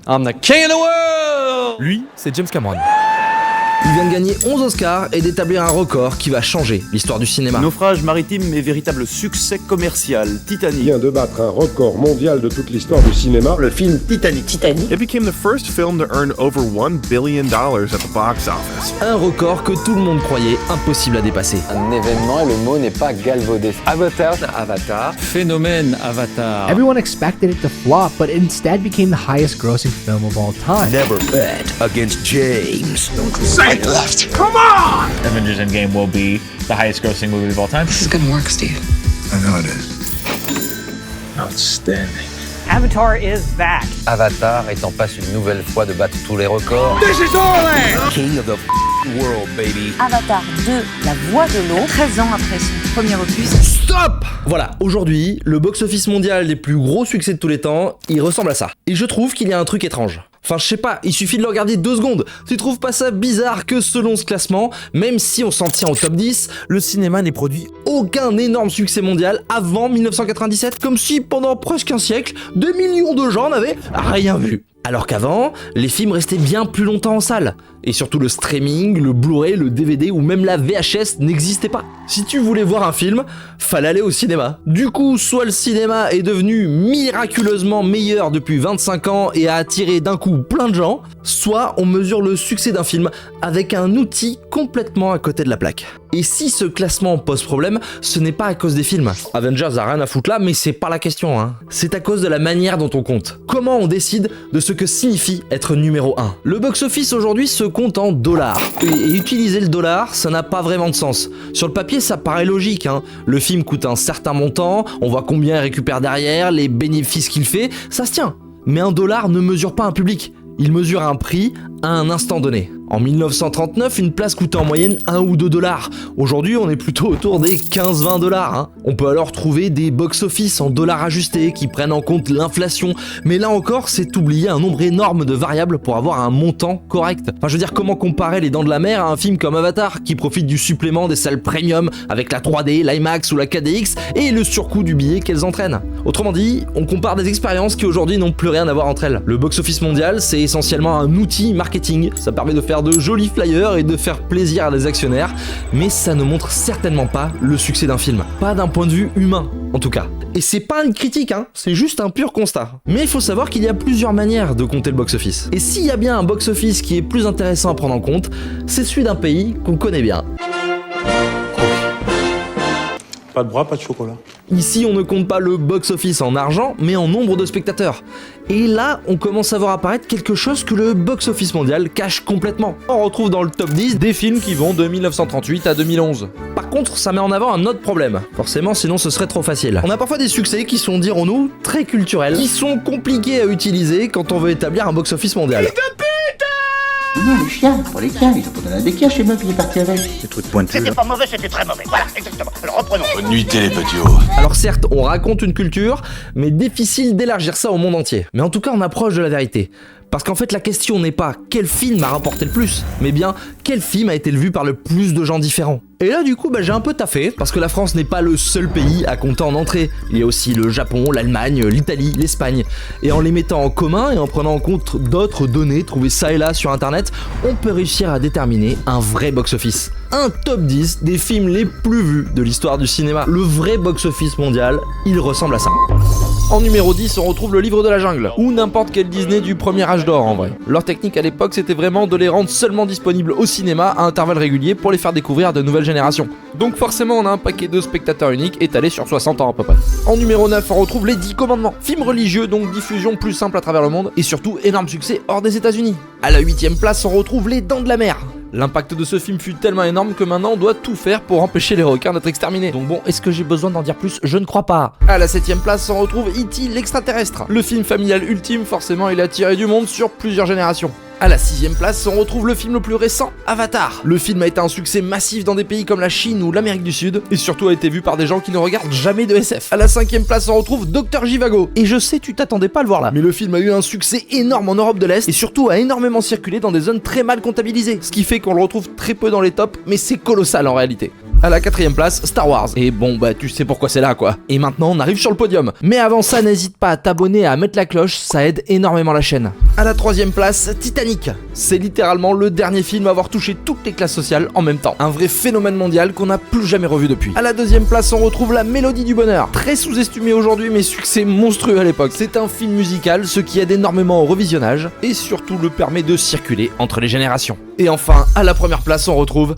I'm the king of the world! Lui, c'est James Cameron. Il vient de gagner 11 Oscars et d'établir un record qui va changer l'histoire du cinéma. Naufrage maritime et véritable succès commercial. Titanic vient de battre un record mondial de toute l'histoire du cinéma. Le film Titanic. It became the first film to earn over $1 billion at the box office. Un record que tout le monde croyait impossible à dépasser. Un événement et le mot n'est pas galvaudé. Avatar. Phénomène Avatar. Everyone expected it to flop, but instead became the highest grossing film of all time. Never bet against James. Left. Come on! Avengers Endgame will be the highest grossing movie of all time. This is gonna work, Steve. I know it is. Outstanding. Avatar is back. Avatar est en passe une nouvelle fois de battre tous les records. This is all there! King of the world, baby. Avatar 2, La Voix de l'eau, 13 ans après son premier opus. Stop! Voilà, aujourd'hui, le box-office mondial des plus gros succès de tous les temps, il ressemble à ça. Et je trouve qu'il y a un truc étrange. Enfin, je sais pas, il suffit de le regarder 2 secondes. Tu trouves pas ça bizarre que selon ce classement, même si on s'en tient au top 10, le cinéma n'ait produit aucun énorme succès mondial avant 1997, comme si pendant presque un siècle, 2 millions de gens n'avaient rien vu. Alors qu'avant, les films restaient bien plus longtemps en salle. Et surtout le streaming, le Blu-ray, le DVD ou même la VHS n'existaient pas. Si tu voulais voir un film, fallait aller au cinéma. Du coup, soit le cinéma est devenu miraculeusement meilleur depuis 25 ans et a attiré d'un coup plein de gens, soit on mesure le succès d'un film avec un outil complètement à côté de la plaque. Et si ce classement pose problème, ce n'est pas à cause des films. Avengers a rien à foutre là, mais c'est pas la question, hein. C'est à cause de la manière dont on compte. Comment on décide de ce que signifie être numéro 1. Le box-office aujourd'hui se compte en dollars. Et utiliser le dollar, ça n'a pas vraiment de sens. Sur le papier, ça paraît logique, hein. Le film coûte un certain montant, on voit combien il récupère derrière, les bénéfices qu'il fait, ça se tient. Mais un dollar ne mesure pas un public. Il mesure un prix à un instant donné. En 1939, une place coûtait en moyenne 1 ou 2 dollars. Aujourd'hui, on est plutôt autour des 15-20 dollars. Hein. On peut alors trouver des box-office en dollars ajustés qui prennent en compte l'inflation. Mais là encore, c'est oublier un nombre énorme de variables pour avoir un montant correct. Enfin, je veux dire, comment comparer Les Dents de la Mer à un film comme Avatar qui profite du supplément des salles premium avec la 3D, l'IMAX ou la KDX et le surcoût du billet qu'elles entraînent. Autrement dit, on compare des expériences qui aujourd'hui n'ont plus rien à voir entre elles. Le box-office mondial, c'est essentiellement un outil marketing. Ça permet de faire de jolis flyers et de faire plaisir à des actionnaires, mais ça ne montre certainement pas le succès d'un film. Pas d'un point de vue humain, en tout cas. Et c'est pas une critique, hein, c'est juste un pur constat. Mais il faut savoir qu'il y a plusieurs manières de compter le box-office. Et s'il y a bien un box-office qui est plus intéressant à prendre en compte, c'est celui d'un pays qu'on connaît bien. Pas de bras, pas de chocolat. Ici, on ne compte pas le box-office en argent, mais en nombre de spectateurs. Et là, on commence à voir apparaître quelque chose que le box-office mondial cache complètement. On retrouve dans le top 10 des films qui vont de 1938 à 2011. Par contre, ça met en avant un autre problème. Forcément, sinon ce serait trop facile. On a parfois des succès qui sont, dirons-nous, très culturels, qui sont compliqués à utiliser quand on veut établir un box-office mondial. Non, le chien, pour les chiens, ils ont pas donné la béquille chez moi, puis il est parti avec. Des trucs pointus. C'était pas mauvais, c'était très mauvais. Voilà, exactement. Alors reprenons. Bonne nuit, les petits. Alors certes, on raconte une culture, mais difficile d'élargir ça au monde entier. Mais en tout cas, on approche de la vérité. Parce qu'en fait, la question n'est pas quel film a rapporté le plus, mais bien quel film a été vu par le plus de gens différents. Et là, du coup, j'ai un peu taffé, parce que la France n'est pas le seul pays à compter en entrée. Il y a aussi le Japon, l'Allemagne, l'Italie, l'Espagne. Et en les mettant en commun et en prenant en compte d'autres données trouvées ça et là sur internet, on peut réussir à déterminer un vrai box-office. Un top 10 des films les plus vus de l'histoire du cinéma. Le vrai box-office mondial, il ressemble à ça. En numéro 10, on retrouve Le Livre de la Jungle, ou n'importe quel Disney du premier âge d'or en vrai. Leur technique à l'époque, c'était vraiment de les rendre seulement disponibles au cinéma à intervalles réguliers pour les faire découvrir à de nouvelles générations. Donc forcément, on a un paquet de spectateurs uniques étalés sur 60 ans à peu près. En numéro 9, on retrouve Les 10 Commandements, film religieux, donc diffusion plus simple à travers le monde, et surtout énorme succès hors des États-Unis. À la 8ème place, on retrouve Les Dents de la Mer. L'impact de ce film fut tellement énorme que maintenant on doit tout faire pour empêcher les requins d'être exterminés. Donc bon, est-ce que j'ai besoin d'en dire plus? Je ne crois pas. À la 7ème place, on retrouve E.T. l'extraterrestre. Le film familial ultime, forcément il a attiré du monde sur plusieurs générations. À la 6ème place, on retrouve le film le plus récent, Avatar. Le film a été un succès massif dans des pays comme la Chine ou l'Amérique du Sud, et surtout a été vu par des gens qui ne regardent jamais de SF. À la 5ème place, on retrouve Dr. Zhivago. Et je sais, tu t'attendais pas à le voir là, mais le film a eu un succès énorme en Europe de l'Est, et surtout a énormément circulé dans des zones très mal comptabilisées, ce qui fait qu'on le retrouve très peu dans les tops, mais c'est colossal en réalité. À la 4ème place, Star Wars. Et bon, bah tu sais pourquoi c'est là quoi. Et maintenant, on arrive sur le podium. Mais avant ça, n'hésite pas à t'abonner et à mettre la cloche, ça aide énormément la chaîne. À la 3ème place, Titanic. C'est littéralement le dernier film à avoir touché toutes les classes sociales en même temps. Un vrai phénomène mondial qu'on n'a plus jamais revu depuis. À la 2ème place, on retrouve La Mélodie du Bonheur. Très sous-estimé aujourd'hui, mais succès monstrueux à l'époque. C'est un film musical, ce qui aide énormément au revisionnage et surtout le permet de circuler entre les générations. Et enfin, à la première place, on retrouve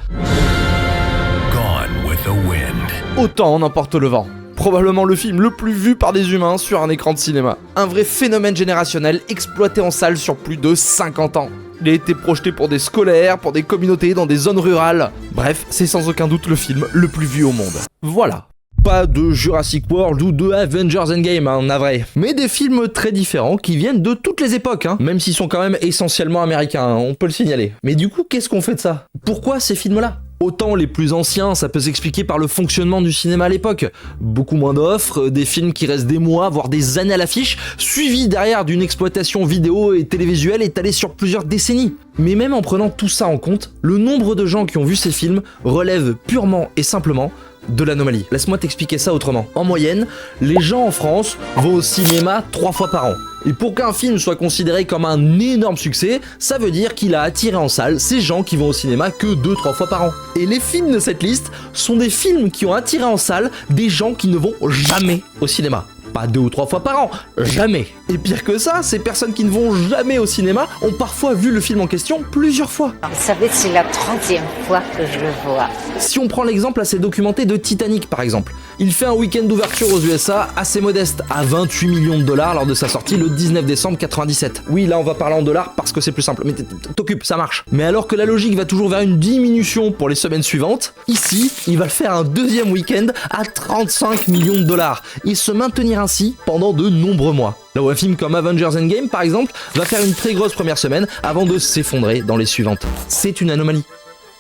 Gone with the Wind. Autant en emporte le vent. Probablement le film le plus vu par des humains sur un écran de cinéma. Un vrai phénomène générationnel exploité en salle sur plus de 50 ans. Il a été projeté pour des scolaires, pour des communautés, dans des zones rurales. Bref, c'est sans aucun doute le film le plus vu au monde. Voilà. Pas de Jurassic World ou de Avengers Endgame, navré. Mais des films très différents qui viennent de toutes les époques, même s'ils sont quand même essentiellement américains, on peut le signaler. Mais du coup, qu'est-ce qu'on fait de ça? Pourquoi ces films-là? Autant les plus anciens, ça peut s'expliquer par le fonctionnement du cinéma à l'époque. Beaucoup moins d'offres, des films qui restent des mois, voire des années à l'affiche, suivis derrière d'une exploitation vidéo et télévisuelle étalée sur plusieurs décennies. Mais même en prenant tout ça en compte, le nombre de gens qui ont vu ces films relève purement et simplement de l'anomalie. Laisse-moi t'expliquer ça autrement. En moyenne, les gens en France vont au cinéma 3 fois par an. Et pour qu'un film soit considéré comme un énorme succès, ça veut dire qu'il a attiré en salle ces gens qui vont au cinéma que 2-3 fois par an. Et les films de cette liste sont des films qui ont attiré en salle des gens qui ne vont jamais au cinéma. Pas 2 ou 3 fois par an, jamais. Et pire que ça, ces personnes qui ne vont jamais au cinéma ont parfois vu le film en question plusieurs fois. Vous savez, c'est la 30e fois que je le vois. Si on prend l'exemple assez documenté de Titanic par exemple, il fait un week-end d'ouverture aux USA assez modeste, à 28 millions de dollars lors de sa sortie le 19 décembre 97. Oui, là on va parler en dollars parce que c'est plus simple, mais t'occupes, ça marche. Mais alors que la logique va toujours vers une diminution pour les semaines suivantes, ici, il va le faire un deuxième week-end à 35 millions de dollars et se maintenir ainsi pendant de nombreux mois. Là où un film comme Avengers Endgame par exemple va faire une très grosse première semaine avant de s'effondrer dans les suivantes. C'est une anomalie.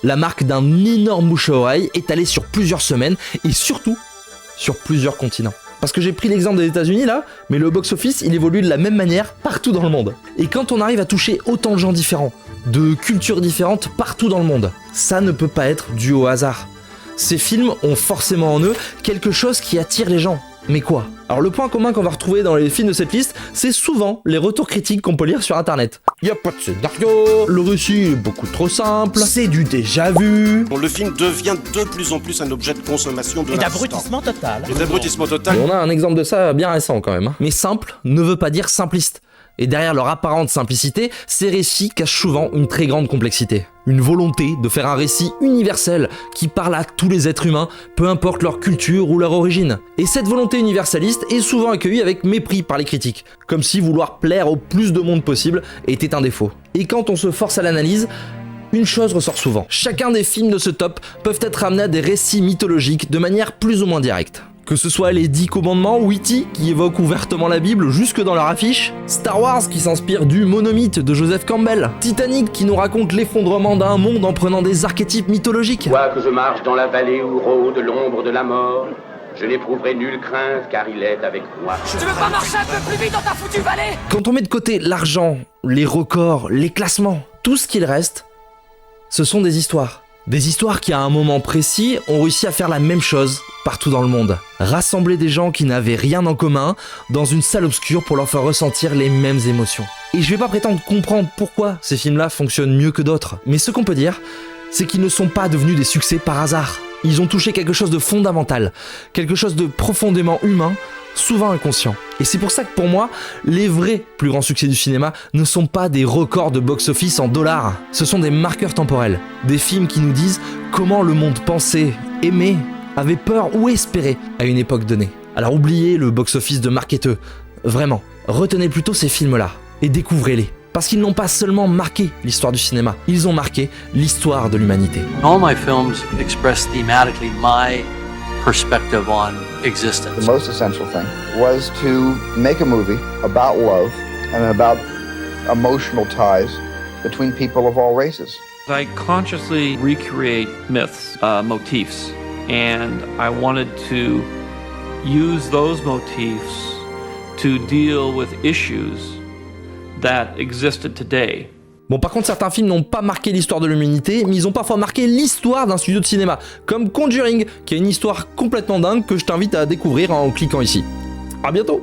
La marque d'un énorme bouche à oreille étalé sur plusieurs semaines et surtout sur plusieurs continents. Parce que j'ai pris l'exemple des États-Unis là, mais le box-office il évolue de la même manière partout dans le monde. Et quand on arrive à toucher autant de gens différents, de cultures différentes partout dans le monde, ça ne peut pas être dû au hasard. Ces films ont forcément en eux quelque chose qui attire les gens. Mais quoi? Alors le point commun qu'on va retrouver dans les films de cette liste, c'est souvent les retours critiques qu'on peut lire sur internet. Y a pas de scénario, le récit est beaucoup trop simple, c'est du déjà vu. Le film devient de plus en plus un objet de consommation de l'instant. D'abrutissement total. Et d'abrutissement total. Et on a un exemple de ça bien récent quand même. Mais simple ne veut pas dire simpliste. Et derrière leur apparente simplicité, ces récits cachent souvent une très grande complexité. Une volonté de faire un récit universel qui parle à tous les êtres humains, peu importe leur culture ou leur origine. Et cette volonté universaliste est souvent accueillie avec mépris par les critiques, comme si vouloir plaire au plus de monde possible était un défaut. Et quand on se force à l'analyse, une chose ressort souvent. Chacun des films de ce top peuvent être amenés à des récits mythologiques de manière plus ou moins directe. Que ce soit les 10 commandements ou E.T. qui évoquent ouvertement la Bible jusque dans leur affiche, Star Wars qui s'inspire du monomythe de Joseph Campbell, Titanic qui nous raconte l'effondrement d'un monde en prenant des archétypes mythologiques. Moi que je marche dans la vallée où rôde l'ombre de la mort, je n'éprouverai nulle crainte car il est avec moi. Tu veux pas marcher un peu plus vite dans ta foutue vallée? Quand on met de côté l'argent, les records, les classements, tout ce qu'il reste, ce sont des histoires. Des histoires qui à un moment précis ont réussi à faire la même chose partout dans le monde. Rassembler des gens qui n'avaient rien en commun dans une salle obscure pour leur faire ressentir les mêmes émotions. Et je vais pas prétendre comprendre pourquoi ces films-là fonctionnent mieux que d'autres, mais ce qu'on peut dire, c'est qu'ils ne sont pas devenus des succès par hasard. Ils ont touché quelque chose de fondamental, quelque chose de profondément humain, souvent inconscient. Et c'est pour ça que pour moi, les vrais plus grands succès du cinéma ne sont pas des records de box-office en dollars, ce sont des marqueurs temporels, des films qui nous disent comment le monde pensait, aimait, avait peur ou espérait à une époque donnée. Alors oubliez le box-office de marketeux, vraiment, retenez plutôt ces films-là et découvrez-les. Parce qu'ils n'ont pas seulement marqué l'histoire du cinéma, ils ont marqué l'histoire de l'humanité. All my films express thematically my perspective on existence. The most essential thing was to make a movie about love and about emotional ties between people of all races. I consciously recreate myths, motifs, and I wanted to use those motifs to deal with issues that existed today. Bon, par contre, certains films n'ont pas marqué l'histoire de l'humanité, mais ils ont parfois marqué l'histoire d'un studio de cinéma, comme Conjuring, qui a une histoire complètement dingue que je t'invite à découvrir en cliquant ici. À bientôt!